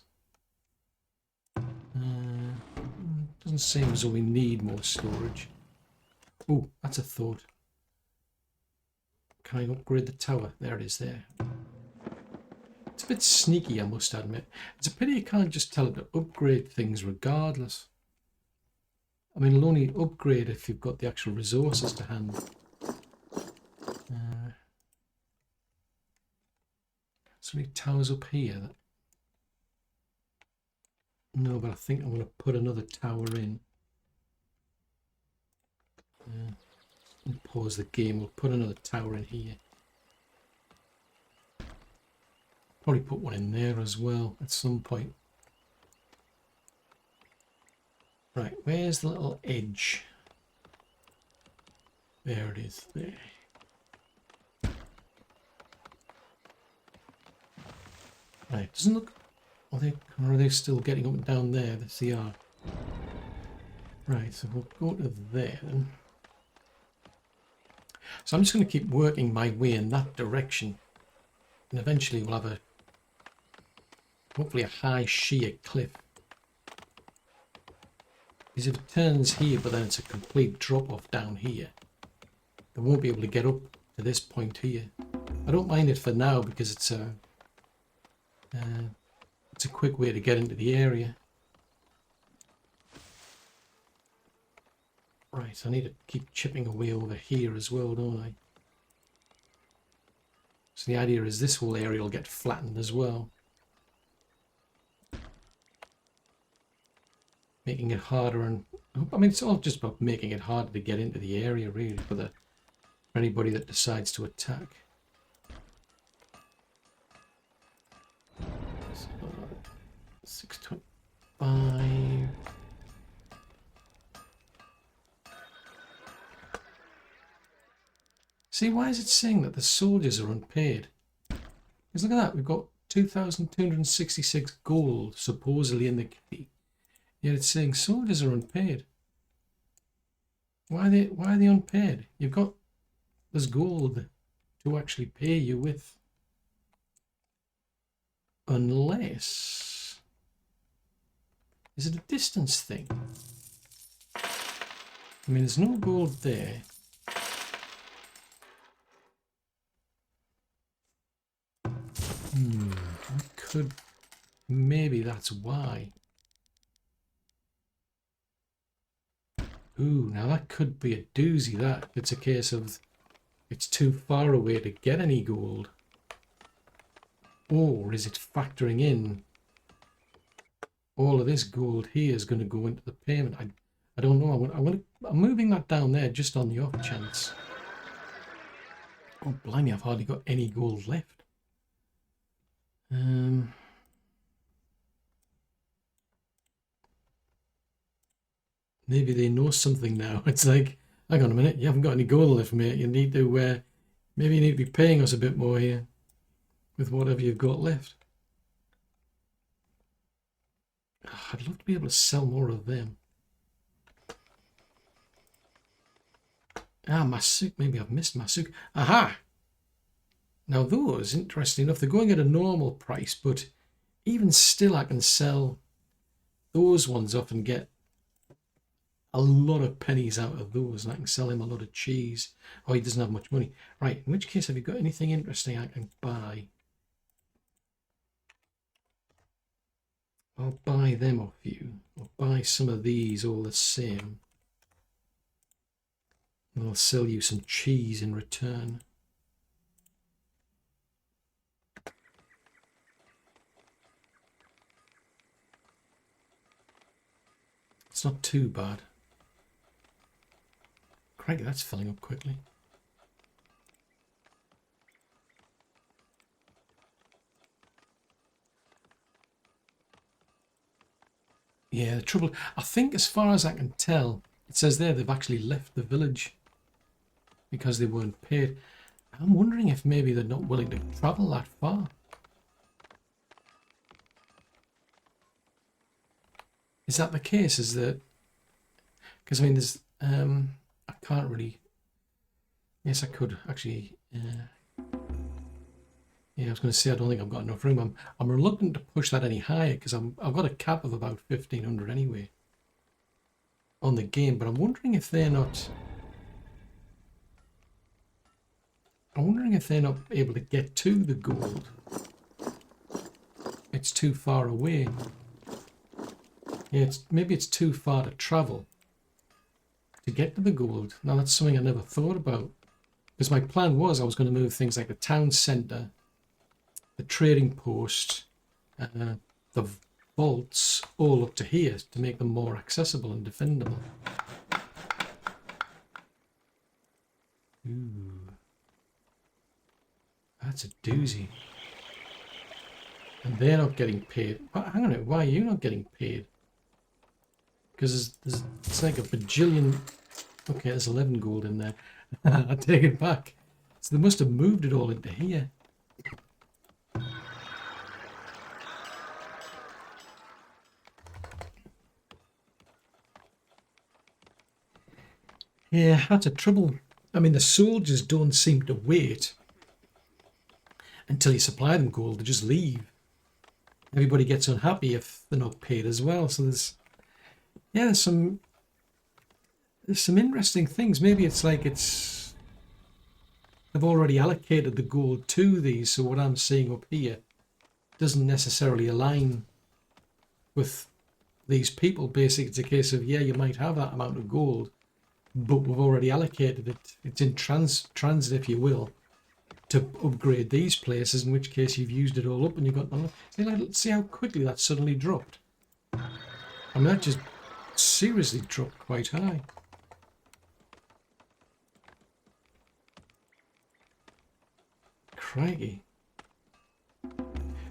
Doesn't seem as though we need more storage. Oh, that's a thought. Can I upgrade the tower? There it is there. It's a bit sneaky, I must admit. It's a pity you can't just tell it to upgrade things regardless. I mean, it'll only upgrade if you've got the actual resources to hand. So many towers up here. No, but I think I'm going to put another tower in. Pause the game. We'll put another tower in here. Probably put one in there as well at some point. Right, where's the little edge? There it is, there. Right, doesn't look... Or are they still getting up and down there? That's the R. Right, so we'll go to there then. So I'm just going to keep working my way in that direction. And eventually we'll have hopefully a high sheer cliff. Because if it turns here, but then it's a complete drop off down here, they won't be able to get up to this point here. I don't mind it for now because it's It's a quick way to get into the area. Right, I need to keep chipping away over here as well, don't I? So the idea is this whole area will get flattened as well. Making it harder, and I mean, it's all just about making it harder to get into the area, really, for anybody that decides to attack. So, 625. See, why is it saying that the soldiers are unpaid? Because look at that, we've got 2,266 gold supposedly in the key. Yet it's saying soldiers are unpaid. Why are they unpaid? There's gold to actually pay you with. Unless, is it a distance thing? I mean, there's no gold there. Maybe that's why. Ooh, now that could be a doozy, that. It's a case of it's too far away to get any gold. Or is it factoring in all of this gold here is going to go into the payment? I don't know. I'm moving that down there just on the off chance. Oh, blimey, I've hardly got any gold left. Maybe they know something now. It's like, hang on a minute, you haven't got any gold left, mate. You need to, maybe you need to be paying us a bit more here with whatever you've got left. I'd love to be able to sell more of them. Ah, Masuk. Maybe I've missed Masuk. Aha! Now those, interesting enough, they're going at a normal price, but even still I can sell those ones off and get a lot of pennies out of those, and I can sell him a lot of cheese. Oh, he doesn't have much money. Right, in which case, have you got anything interesting I can buy? I'll buy them off you. I'll buy some of these all the same. And I'll sell you some cheese in return. It's not too bad. Crikey, that's filling up quickly. Yeah, the trouble, I think as far as I can tell, it says there they've actually left the village because they weren't paid. I'm wondering if maybe they're not willing to travel that far. Is that the case? Is that, because I mean, there's, I can't really, yes, I could actually, yeah, I was going to say, I don't think I've got enough room. I'm reluctant to push that any higher because I've got a cap of about 1,500 anyway on the game, but I'm wondering if they're not, able to get to the gold. It's too far away. Yeah, maybe it's too far to travel to get to the gold. Now that's something I never thought about, because my plan was I was going to move things like the town centre, the trading post, the vaults all up to here to make them more accessible and defendable. Ooh, that's a doozy. And they're not getting paid. Hang on a minute, why are you not getting paid? Because it's like a bajillion. Okay, there's 11 gold in there. I take it back. So they must have moved it all into here. Yeah, that's a trouble. I mean, the soldiers don't seem to wait until you supply them gold. They just leave. Everybody gets unhappy if they're not paid as well. So there's some interesting things. Maybe it's like they've already allocated the gold to these. So what I'm seeing up here doesn't necessarily align with these people. Basically, it's a case of, yeah, you might have that amount of gold, but we've already allocated it. It's in transit, if you will, to upgrade these places, in which case you've used it all up and you've got nothing. Let's see how quickly that suddenly dropped. I mean, that just seriously dropped quite high. Crikey.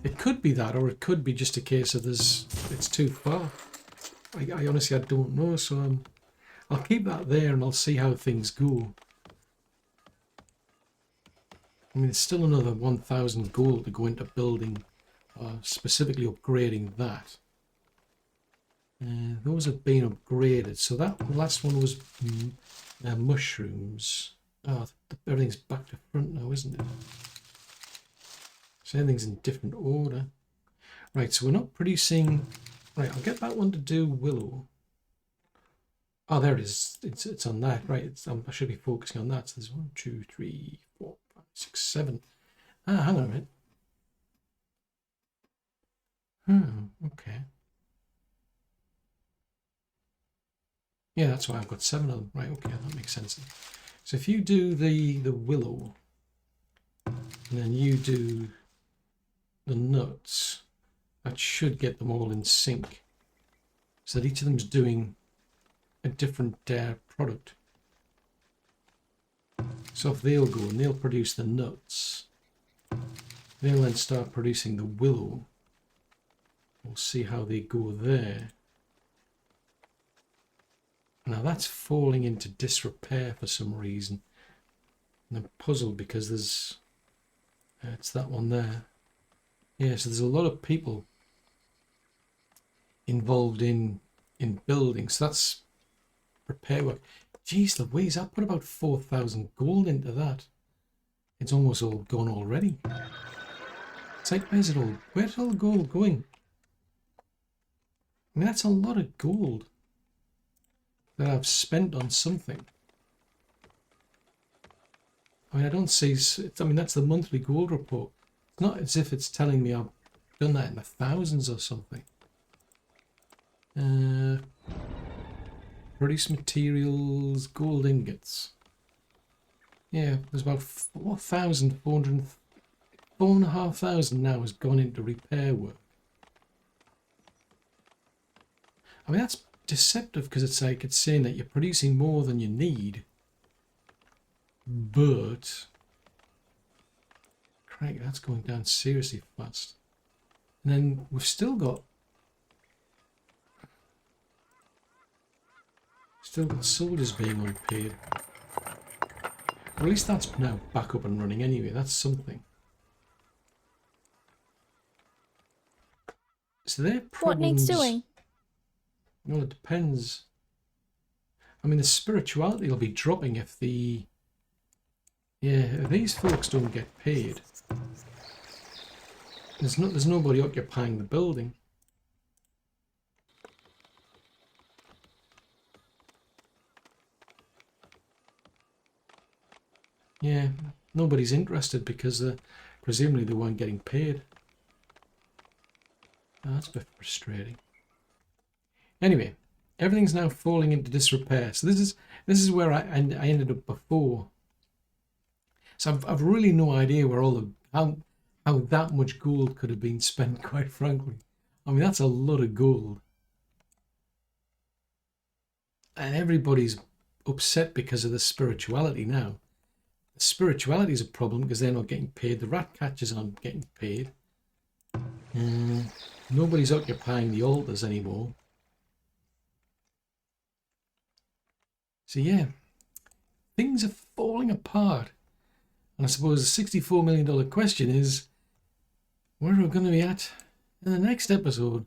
It could be that, or it could be just a case of it's too far. I honestly, I don't know, so I'll keep that there and I'll see how things go. I mean, it's still another 1,000 gold to go into building, specifically upgrading that. Those have been upgraded. So that last one was mushrooms. Oh, everything's back to front now, isn't it? So everything's in different order. Right, so we're not producing... Right, I'll get that one to do willow. Oh, there it is. It's on that. Right, I should be focusing on that. So there's 1, 2, 3, 4, 5, 6, 7. Ah, hang on a minute. Okay. Yeah, that's why I've got 7 of them. Right, okay, that makes sense. So if you do the willow, and then you do the nuts, that should get them all in sync, so that each of them's doing a different product. So if they'll go and they'll produce the nuts, they'll then start producing the willow. We'll see how they go there. Now that's falling into disrepair for some reason. And I'm puzzled because there's it's that one there. Yeah, so there's a lot of people involved in building. So that's repair work. Jeez Louise, I put about 4,000 gold into that. It's almost all gone already. It's like, where's all the gold going? I mean, that's a lot of gold that I've spent on something. I mean, I don't see... I mean, that's the monthly gold report. It's not as if it's telling me I've done that in the thousands or something. Produce materials, gold ingots. Yeah, there's about 4,400... 4,500 now has gone into repair work. I mean, that's deceptive because it's like it's saying that you're producing more than you need, but crank, that's going down seriously fast. And then we've still got soldiers being unpaid. Or at least that's now back up and running anyway. That's something. So their problems... What needs doing? Well, it depends. I mean, the spirituality will be dropping if the... Yeah, if these folks don't get paid. There's nobody occupying the building. Yeah, nobody's interested because presumably they weren't getting paid. Oh, that's a bit frustrating. Anyway, everything's now falling into disrepair. So this is where I ended up before. So I've really no idea where all the how that much gold could have been spent. Quite frankly, I mean that's a lot of gold, and everybody's upset because of the spirituality now. The spirituality is a problem because they're not getting paid. The rat catchers aren't getting paid. Nobody's occupying the altars anymore. So yeah, things are falling apart. And I suppose the $64 million question is, where are we going to be at in the next episode?